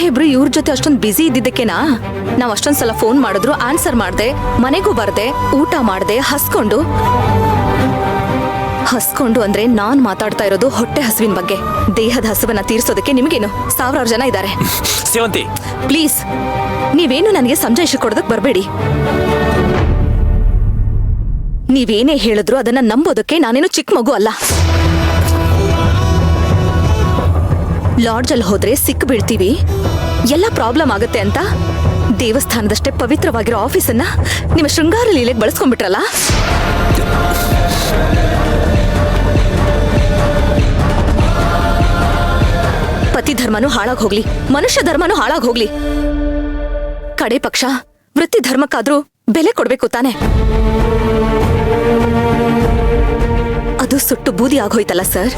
ಸಾಹೇಬ್ರು ಇವ್ರ ಜೊತೆ ಅಷ್ಟೊಂದು ಬ್ಯುಸಿ ಇದ್ದಿದ್ದಕ್ಕೆನಾ ನಾವ್ ಅಷ್ಟೊಂದ್ ಸಲ ಫೋನ್ ಮಾಡಿದ್ರು ಆನ್ಸರ್ ಮಾಡ್ದೆ, ಮನೆಗೂ ಬರ್ದೆ, ಊಟ ಮಾಡ್ದೆ, ಹಸ್ಕೊಂಡು ಅಂದ್ರೆ ನಾನ್ ಮಾತಾಡ್ತಾ ಇರೋದು ಹೊಟ್ಟೆ ಹಸುವಿನ ಬಗ್ಗೆ. ದೇಹದ ಹಸುವನ್ನ ತೀರ್ಸೋದಕ್ಕೆ ನಿಮ್ಗೇನು 1000 ಜನ ಇದ್ದಾರೆ. ಸೇವಂತಿ ಪ್ಲೀಸ್, ನೀವೇನು ನನಗೆ ಸಮಜಾಯಿಷಿ ಕೊಡೋದಕ್ ಬರ್ಬೇಡಿ. ನೀವೇನೇ ಹೇಳಿದ್ರು ಅದನ್ನ ನಂಬೋದಕ್ಕೆ ನಾನೇನು ಚಿಕ್ಕ ಮಗು ಅಲ್ಲ. ಲಾಡ್ಜಲ್ಲಿ ಹೋದ್ರೆ ಸಿಕ್ ಬೀಳ್ತೀವಿ, ಎಲ್ಲ ಪ್ರಾಬ್ಲಮ್ ಆಗತ್ತೆ ಅಂತ ದೇವಸ್ಥಾನದಷ್ಟೇ ಪವಿತ್ರವಾಗಿರೋ ಆಫೀಸನ್ನ ನಿಮ್ಮ ಶೃಂಗಾರ ಲೀಲೆಗೆ ಬಳಸ್ಕೊಂಡ್ಬಿಟ್ರಲ್ಲ. ಪತಿ ಧರ್ಮನೂ ಹಾಳಾಗ್ ಹೋಗ್ಲಿ, ಮನುಷ್ಯ ಧರ್ಮನೂ ಹಾಳಾಗ್ ಹೋಗ್ಲಿ, ಕಡೆ ಪಕ್ಷ ವೃತ್ತಿ ಧರ್ಮಕ್ಕಾದ್ರೂ ಬೆಲೆ ಕೊಡ್ಬೇಕು ತಾನೆ. ಅದು ಸುಟ್ಟು ಬೂದಿ ಆಗೋಯ್ತಲ್ಲ ಸರ್.